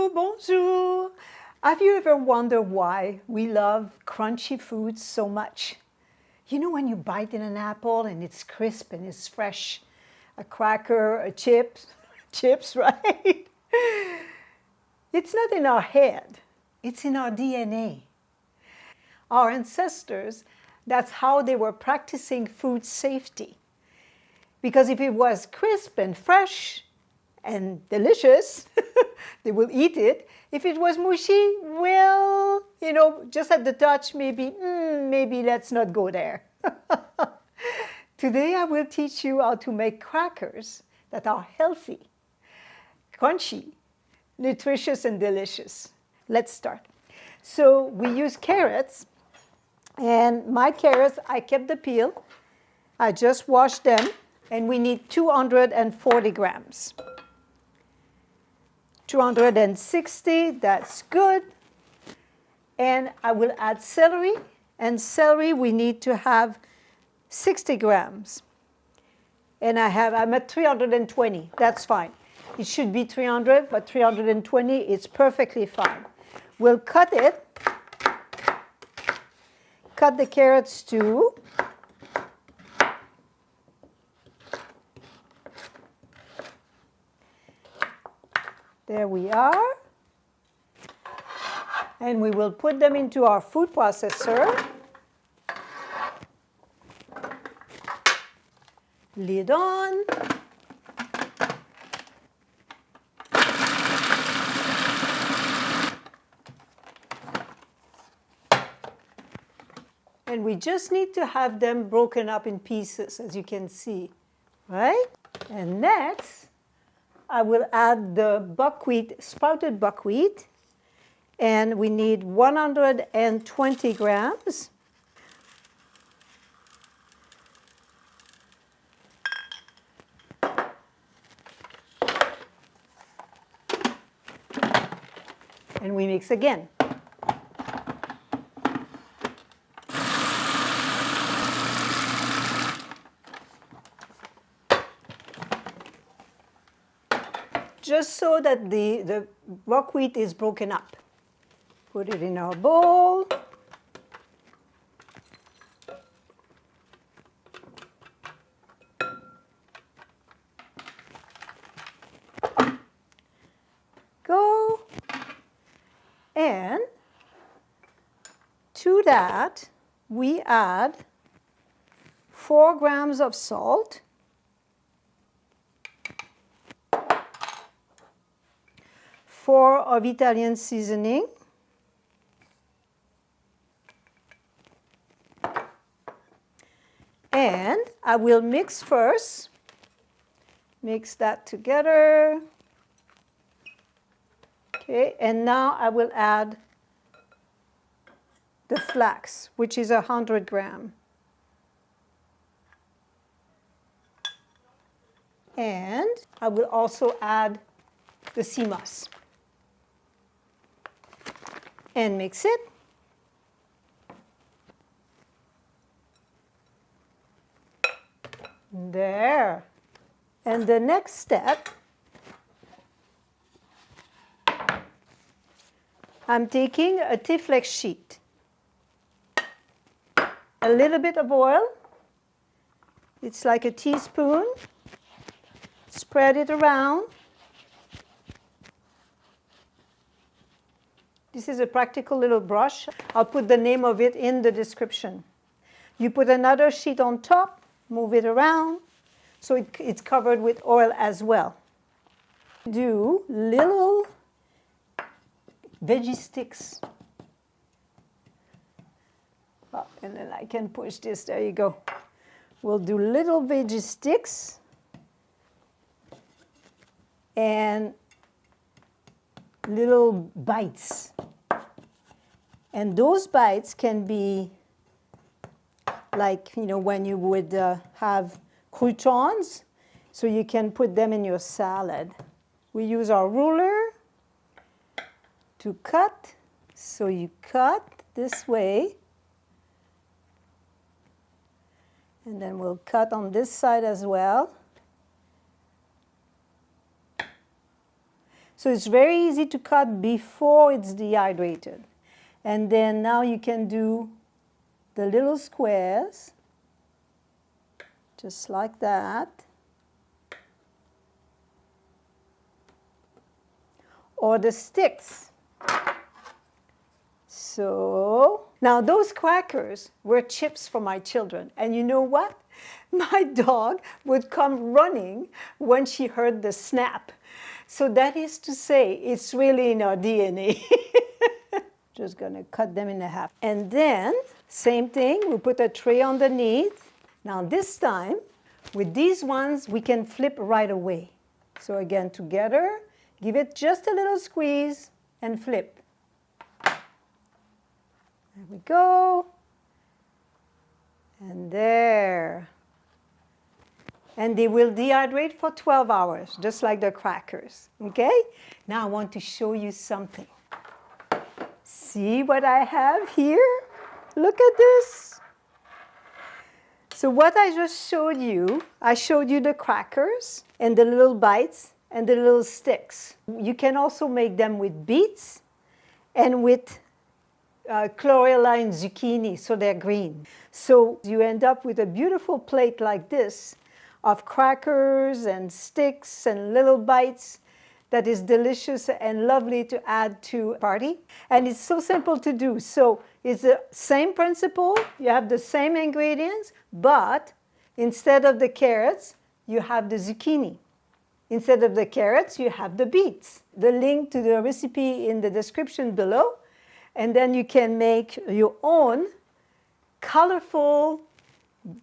Bonjour, bonjour. Have you ever wondered why we love crunchy foods so much? You know when you bite in an apple and it's crisp and it's fresh, a cracker, a chips, right? It's not in our head, it's in our DNA. Our ancestors, that's how they were practicing food safety. Because if it was crisp and fresh and delicious, they will eat it. If it was mushy, well, just at the touch, maybe let's not go there. Today I will teach you how to make crackers that are healthy, crunchy, nutritious, and delicious. Let's start. So we use carrots, and my carrots, I kept the peel. I just washed them, and we need 240 grams. 260, that's good. And I will add celery, and celery we need to have 60 grams. And I'm at 320, that's fine. It should be 300, but 320 is perfectly fine. We'll cut it. Cut the carrots too. There we are. And we will put them into our food processor. Lid on. And we just need to have them broken up in pieces, as you can see, right? And next, I will add the buckwheat, sprouted buckwheat, and we need 120 grams. And we mix again. Just so that the buckwheat is broken up. Put it in our bowl. Go. And to that, we add 4 grams of salt. 4 of Italian seasoning. And I will mix first. Mix that together. Okay, and now I will add the flax, which is 100 grams. And I will also add the sea moss. And mix it. There. And the next step, I'm taking a Tiflex sheet, a little bit of oil. It's like a teaspoon. Spread it around. This is a practical little brush. I'll put the name of it in the description. You put another sheet on top, move it around, so it's covered with oil as well. Do little veggie sticks. Oh, and then I can push this, there you go. We'll do little veggie sticks. And little bites. And those bites can be like, when you would have croutons, so you can put them in your salad. We use our ruler to cut. So you cut this way. And then we'll cut on this side as well. So it's very easy to cut before it's dehydrated. And then now you can do the little squares, just like that. Or the sticks. So now those crackers were chips for my children. And you know what? My dog would come running when she heard the snap. So that is to say, it's really in our DNA. Just gonna cut them in half. And then, same thing, we put a tray underneath. Now this time, with these ones, we can flip right away. So again, together, give it just a little squeeze and flip. There we go. And there. And they will dehydrate for 12 hours, just like the crackers, okay? Now I want to show you something. See what I have here? Look at this. So what I just showed you, I showed you the crackers and the little bites and the little sticks. You can also make them with beets and with chlorella zucchini, so they're green. So you end up with a beautiful plate like this of crackers and sticks and little bites that is delicious and lovely to add to a party. And it's so simple to do. So it's the same principle. You have the same ingredients, but instead of the carrots, you have the zucchini. Instead of the carrots, you have the beets. The link to the recipe in the description below. And then you can make your own colorful,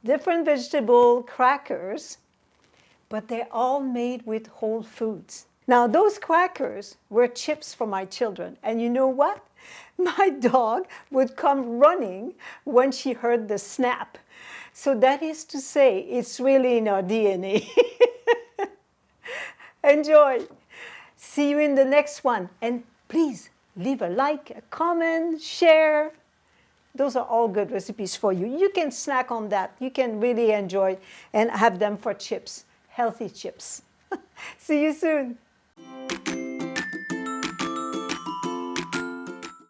different vegetable crackers, but they're all made with whole foods. Now, those crackers were chips for my children. And you know what? My dog would come running when she heard the snap. So that is to say, it's really in our DNA. Enjoy. See you in the next one. And please leave a like, a comment, share. Those are all good recipes for you. You can snack on that. You can really enjoy and have them for chips, healthy chips. See you soon.